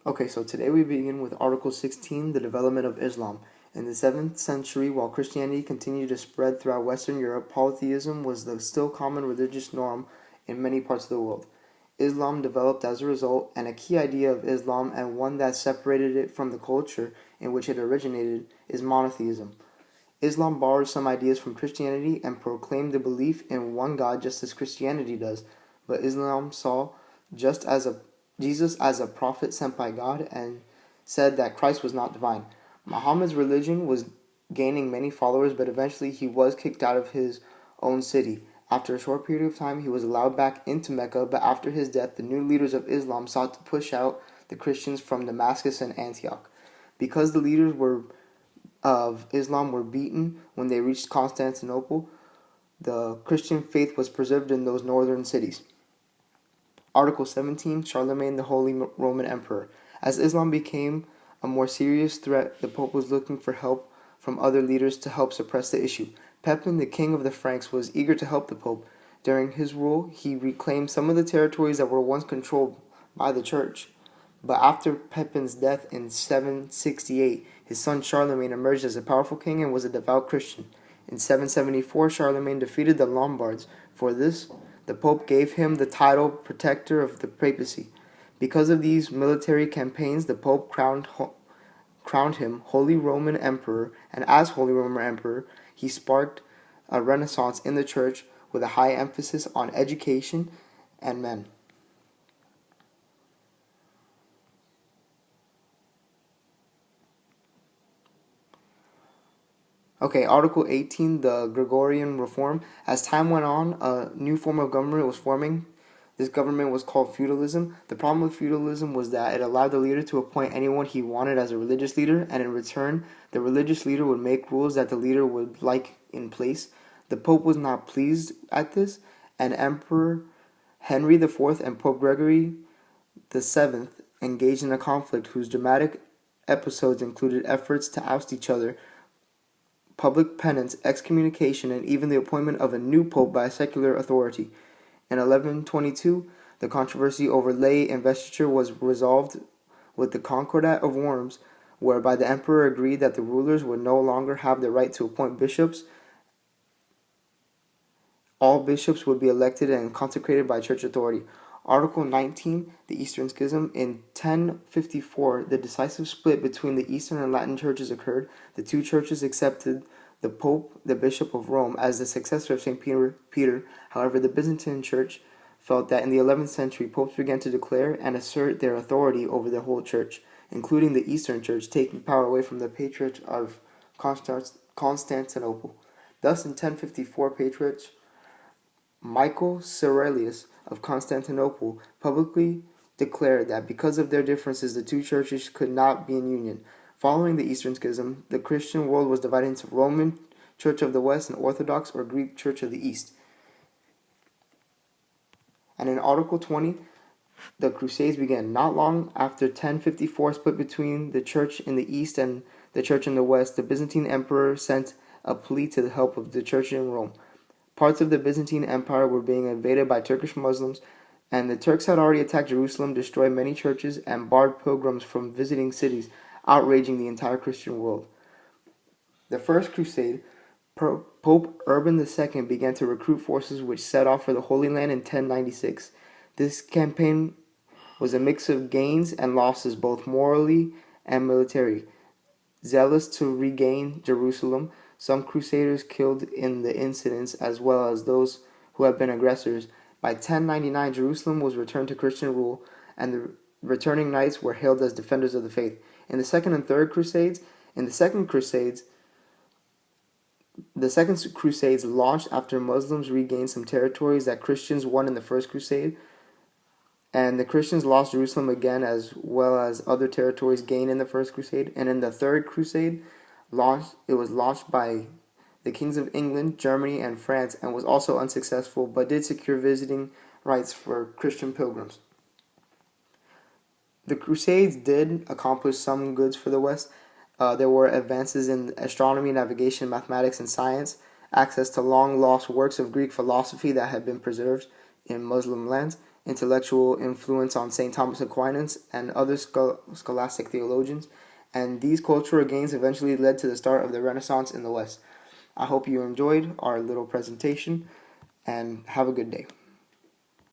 Okay, so today we begin with Article 16, the development of Islam. In the 7th century, while Christianity continued to spread throughout Western Europe, polytheism was the still common religious norm in many parts of the world. Islam developed as a result, and a key idea of Islam, and one that separated it from the culture in which it originated, is monotheism. Islam borrowed some ideas from Christianity and proclaimed the belief in one God just as Christianity does, but Islam saw just as a Jesus as a prophet sent by God and said that Christ was not divine. Muhammad's religion was gaining many followers, but eventually he was kicked out of his own city. After a short period of time, he was allowed back into Mecca, but after his death, the new leaders of Islam sought to push out the Christians from Damascus and Antioch. Because the leaders of Islam were beaten when they reached Constantinople, the Christian faith was preserved in those northern cities. Article 17, Charlemagne the Holy Roman Emperor. As Islam became a more serious threat, the Pope was looking for help from other leaders to help suppress the issue. Pepin, the king of the Franks, was eager to help the Pope. During his rule, he reclaimed some of the territories that were once controlled by the Church. But after Pepin's death in 768, his son Charlemagne emerged as a powerful king and was a devout Christian. In 774, Charlemagne defeated the Lombards. For this, the Pope gave him the title Protector of the Papacy. Because of these military campaigns, the Pope crowned him Holy Roman Emperor, and as Holy Roman Emperor, he sparked a renaissance in the Church with a high emphasis on education and men. Okay, Article 18, the Gregorian Reform. As time went on, a new form of government was forming. This government was called feudalism. The problem with feudalism was that it allowed the leader to appoint anyone he wanted as a religious leader, and in return, the religious leader would make rules that the leader would like in place. The Pope was not pleased at this, and Emperor Henry IV and Pope Gregory VII engaged in a conflict whose dramatic episodes included efforts to oust each other, public penance, excommunication, and even the appointment of a new pope by a secular authority. In 1122, the controversy over lay investiture was resolved with the Concordat of Worms, whereby the emperor agreed that the rulers would no longer have the right to appoint bishops. All bishops would be elected and consecrated by church authority. Article 19, the Eastern Schism. In 1054, the decisive split between the Eastern and Latin churches occurred. The two churches accepted the Pope, the Bishop of Rome, as the successor of St. Peter. However, the Byzantine Church felt that in the 11th century, popes began to declare and assert their authority over the whole church, including the Eastern Church, taking power away from the Patriarch of Constantinople. Thus, in 1054, Patriarch Michael Cerullius of Constantinople publicly declared that because of their differences, the two churches could not be in union. Following the Eastern Schism, the Christian world was divided into Roman Church of the West and Orthodox or Greek Church of the East. And in Article 20, the Crusades began. Not long after 1054 split between the Church in the East and the Church in the West, the Byzantine Emperor sent a plea to the help of the Church in Rome. Parts of the Byzantine Empire were being invaded by Turkish Muslims, and the Turks had already attacked Jerusalem, destroyed many churches, and barred pilgrims from visiting cities, outraging the entire Christian world. The First Crusade, Pope Urban II began to recruit forces which set off for the Holy Land in 1096. This campaign was a mix of gains and losses, both morally and military. Zealous to regain Jerusalem, some crusaders killed in the incidents as well as those who had been aggressors. By 1099, Jerusalem was returned to Christian rule, and the returning knights were hailed as defenders of the faith. In the Second and Third Crusades, the Second Crusades launched after Muslims regained some territories that Christians won in the First Crusade, and the Christians lost Jerusalem again as well as other territories gained in the First Crusade. And in the Third Crusade, it was launched by the kings of England, Germany, and France, and was also unsuccessful, but did secure visiting rights for Christian pilgrims. The Crusades did accomplish some goods for the West. There were advances in astronomy, navigation, mathematics, and science, access to long-lost works of Greek philosophy that had been preserved in Muslim lands, intellectual influence on St. Thomas Aquinas and other scholastic theologians, and these cultural gains eventually led to the start of the Renaissance in the West. I hope you enjoyed our little presentation, and have a good day.